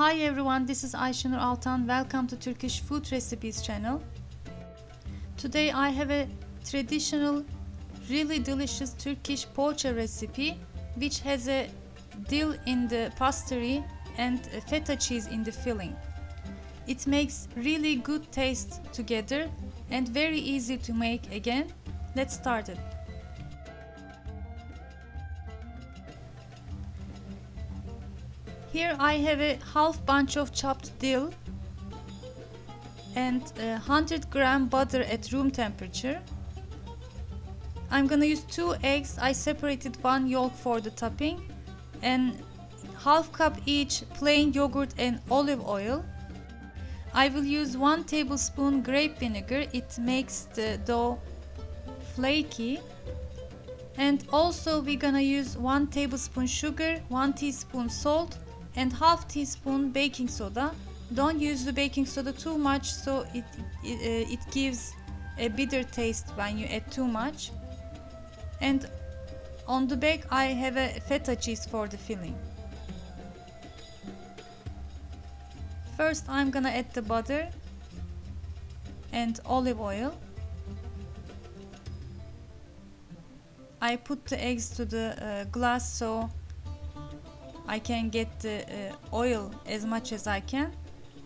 Hi everyone, this is Ayşenur Altan. Welcome to Turkish Food Recipes channel. Today I have a traditional, really delicious Turkish poacha recipe which has a dill in the pastry and feta cheese in the filling. It makes really good taste together and very easy to make again. Let's start it. Here I have a half bunch of chopped dill and 100 gram butter at room temperature. I'm gonna use 2 eggs. I separated one yolk for the topping and half cup each plain yogurt and olive oil. I will use 1 tablespoon grape vinegar. It makes the dough flaky. And also we're gonna use 1 tablespoon sugar, 1 teaspoon salt and half teaspoon baking soda. Don't use the baking soda too much, so it gives a bitter taste when you add too much. And on the back I have a feta cheese for the filling. First I'm gonna add the butter and olive oil. I put the eggs to the glass so I can get the oil as much as I can,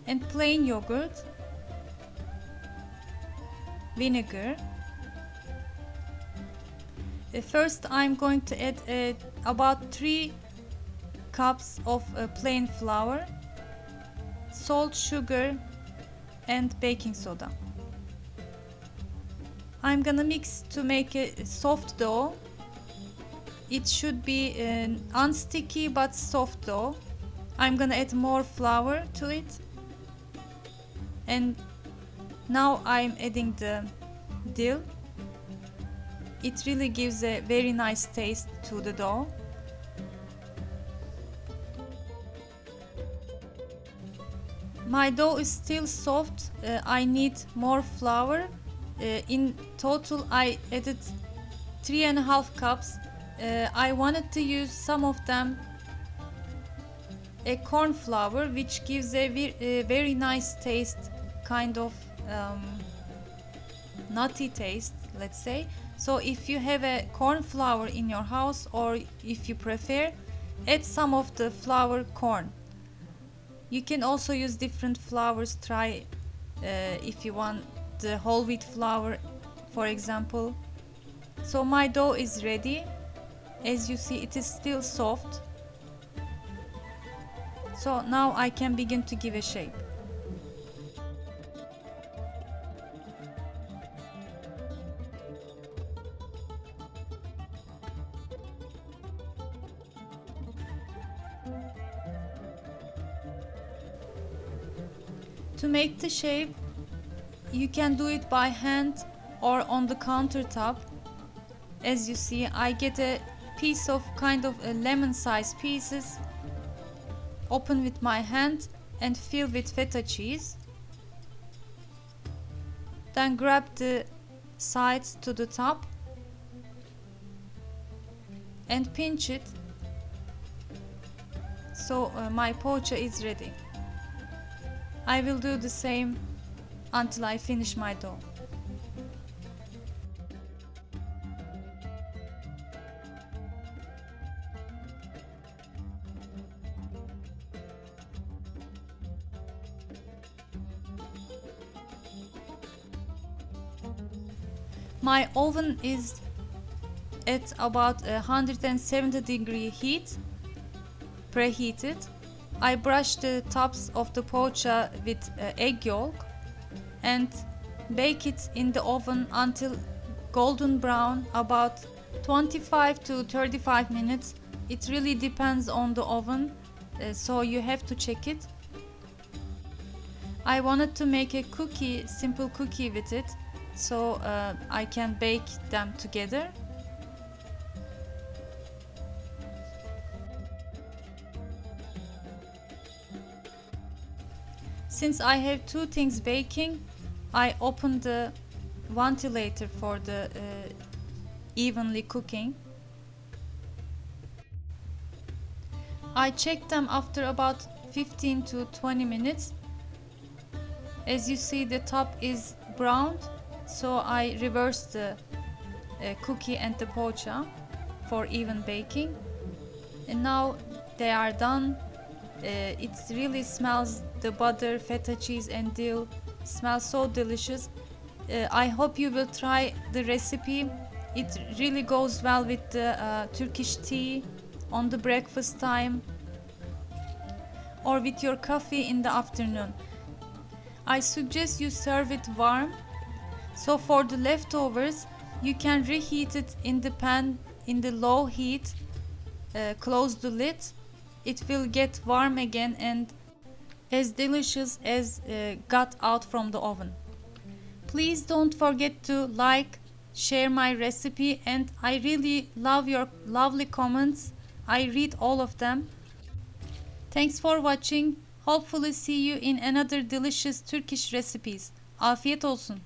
and plain yogurt, vinegar. First I'm going to add about 3 cups of plain flour, salt, sugar and baking soda. I'm gonna mix to make a soft dough. It should be unsticky but soft dough. I'm gonna add more flour to it. And now I'm adding the dill. It really gives a very nice taste to the dough. My dough is still soft. I need more flour. In total I added 3.5 cups. I wanted to use some of them a corn flour, which gives a very nice taste, kind of nutty taste, let's say. So if you have a corn flour in your house, or if you prefer, add some of the flour corn. You can also use different flours. Try if you want the whole wheat flour, for example. So my dough is ready. As you see, it is still soft. So now I can begin to give a shape. To make the shape, you can do it by hand or on the countertop. As you see, I get a piece of kind of a lemon-sized pieces, open with my hand and fill with feta cheese. Then grab the sides to the top and pinch it. So my poacha is ready. I will do the same until I finish my dough. My oven is at about 170 degree heat, preheated. I brush the tops of the poacha with egg yolk and bake it in the oven until golden brown, about 25 to 35 minutes. It really depends on the oven, so you have to check it. I wanted to make a cookie, simple cookie with it, so I can bake them together. Since I have 2 things baking, I opened the ventilator for the evenly cooking. I check them after about 15 to 20 minutes. As you see, the top is browned, so I reversed the cookie and the poacha for even baking. And now they are done. It really smells, the butter, feta cheese and dill smells so delicious. I hope you will try the recipe. It really goes well with the Turkish tea on the breakfast time or with your coffee in the afternoon. I suggest you serve it warm. So for the leftovers, you can reheat it in the pan in the low heat. Close the lid. It will get warm again and as delicious as got out from the oven. Please don't forget to like, share my recipe, and I really love your lovely comments. I read all of them. Thanks for watching. Hopefully see you in another delicious Turkish recipes. Afiyet olsun.